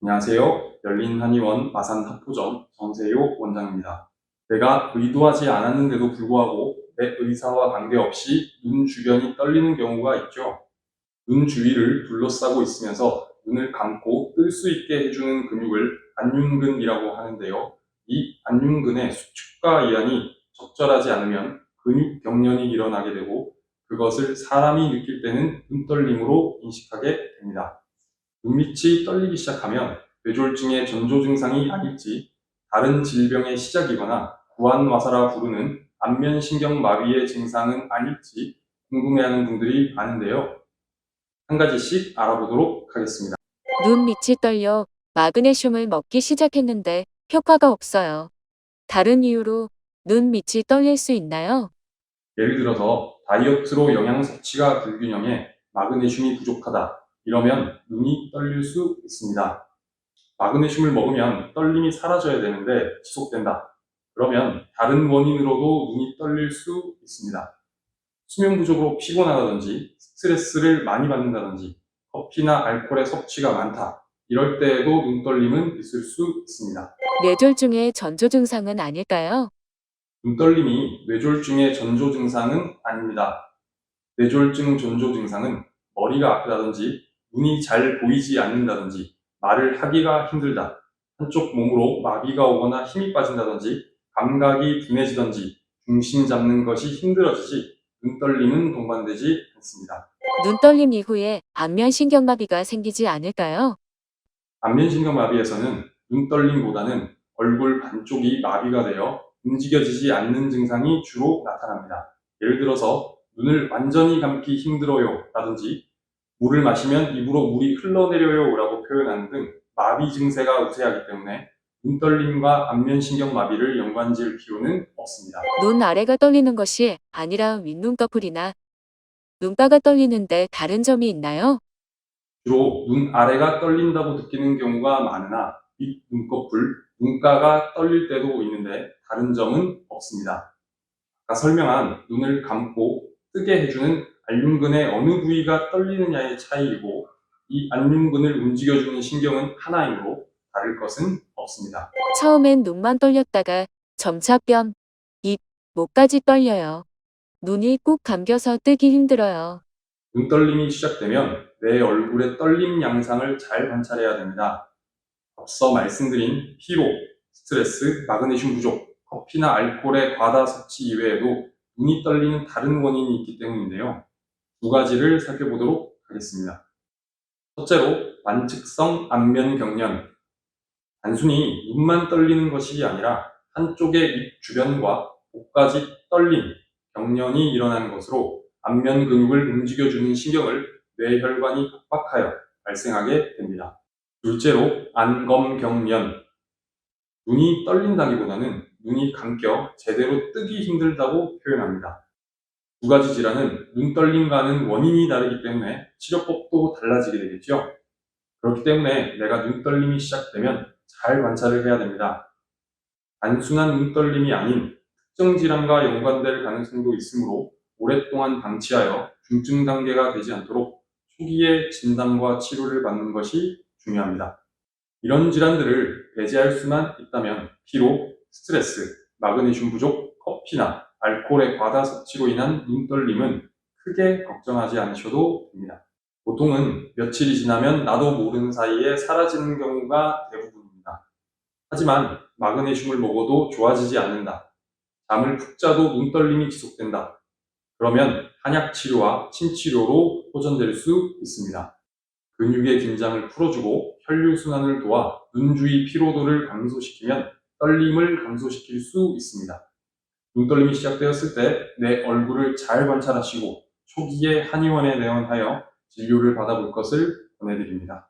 안녕하세요. 열린한의원 마산학부점 정세효 원장입니다. 내가 의도하지 않았는데도 불구하고 내 의사와 관계없이 눈 주변이 떨리는 경우가 있죠. 눈 주위를 둘러싸고 있으면서 눈을 감고 뜰 수 있게 해주는 근육을 안윤근이라고 하는데요. 이 안윤근의 수축과 이완이 적절하지 않으면 근육 경련이 일어나게 되고 그것을 사람이 느낄 때는 눈떨림으로 인식하게 됩니다. 눈밑이 떨리기 시작하면 뇌졸중의 전조 증상이 아닐지 다른 질병의 시작이거나 구안와사라 부르는 안면신경 마비의 증상은 아닐지 궁금해하는 분들이 많은데요. 한 가지씩 알아보도록 하겠습니다. 눈 밑이 떨려 마그네슘을 먹기 시작했는데 효과가 없어요. 다른 이유로 눈 밑이 떨릴 수 있나요? 예를 들어서 다이어트로 영양 섭취가 불균형해 마그네슘이 부족하다. 이러면 눈이 떨릴 수 있습니다. 마그네슘을 먹으면 떨림이 사라져야 되는데 지속된다. 그러면 다른 원인으로도 눈이 떨릴 수 있습니다. 수면 부족으로 피곤하다든지 스트레스를 많이 받는다든지 커피나 알코올의 섭취가 많다. 이럴 때에도 눈떨림은 있을 수 있습니다. 뇌졸중의 전조 증상은 아닐까요? 눈떨림이 뇌졸중의 전조 증상은 아닙니다. 뇌졸중 전조 증상은 머리가 아프다든지 눈이 잘 보이지 않는다든지 말을 하기가 힘들다. 한쪽 몸으로 마비가 오거나 힘이 빠진다든지 감각이 둔해지든지 중심 잡는 것이 힘들어지지 눈떨림은 동반되지 않습니다. 눈 떨림 이후에 안면신경마비가 생기지 않을까요? 안면신경마비에서는 눈떨림보다는 얼굴 반쪽이 마비가 되어 움직여지지 않는 증상이 주로 나타납니다. 예를 들어서 눈을 완전히 감기 힘들어요 라든지 물을 마시면 입으로 물이 흘러내려요 라고 표현하는 등 마비 증세가 우세하기 때문에 눈떨림과 안면신경마비를 연관지을 필요는 없습니다. 눈 아래가 떨리는 것이 아니라 윗눈꺼풀이나 눈가가 떨리는데 다른 점이 있나요? 주로 눈 아래가 떨린다고 느끼는 경우가 많으나 윗 눈꺼풀, 눈가가 떨릴 때도 있는데 다른 점은 없습니다. 아까 설명한 눈을 감고 뜨게 해주는 안륜근의 어느 부위가 떨리느냐의 차이이고 이 안륜근을 움직여주는 신경은 하나이므로 다를 것은 없습니다. 처음엔 눈만 떨렸다가 점차 뺨, 입, 목까지 떨려요. 눈이 꾹 감겨서 뜨기 힘들어요. 눈떨림이 시작되면 내 얼굴의 떨림 양상을 잘 관찰해야 됩니다. 앞서 말씀드린 피로, 스트레스, 마그네슘 부족, 커피나 알코올의 과다 섭취 이외에도 눈이 떨리는 다른 원인이 있기 때문인데요. 두 가지를 살펴보도록 하겠습니다. 첫째로 완측성 안면 경련. 단순히 눈만 떨리는 것이 아니라 한쪽의 입 주변과 목까지 떨림, 경련이 일어나는 것으로 안면 근육을 움직여주는 신경을 뇌혈관이 압박하여 발생하게 됩니다. 둘째로 안검경련. 눈이 떨린다기보다는 눈이 감겨 제대로 뜨기 힘들다고 표현합니다. 두 가지 질환은 눈떨림과는 원인이 다르기 때문에 치료법도 달라지게 되겠죠. 그렇기 때문에 내가 눈떨림이 시작되면 잘 관찰을 해야 됩니다. 단순한 눈떨림이 아닌 특정 질환과 연관될 가능성도 있으므로 오랫동안 방치하여 중증 단계가 되지 않도록 초기에 진단과 치료를 받는 것이 중요합니다. 이런 질환들을 배제할 수만 있다면 피로, 스트레스, 마그네슘 부족, 커피나 알코올의 과다 섭취로 인한 눈떨림은 크게 걱정하지 않으셔도 됩니다. 보통은 며칠이 지나면 나도 모르는 사이에 사라지는 경우가 대부분입니다. 하지만 마그네슘을 먹어도 좋아지지 않는다. 잠을 푹 자도 눈떨림이 지속된다. 그러면 한약 치료와 침치료로 호전될 수 있습니다. 근육의 긴장을 풀어주고 혈류순환을 도와 눈 주위 피로도를 감소시키면 떨림을 감소시킬 수 있습니다. 눈떨림이 시작되었을 때 내 얼굴을 잘 관찰하시고 초기에 한의원에 내원하여 진료를 받아볼 것을 권해드립니다.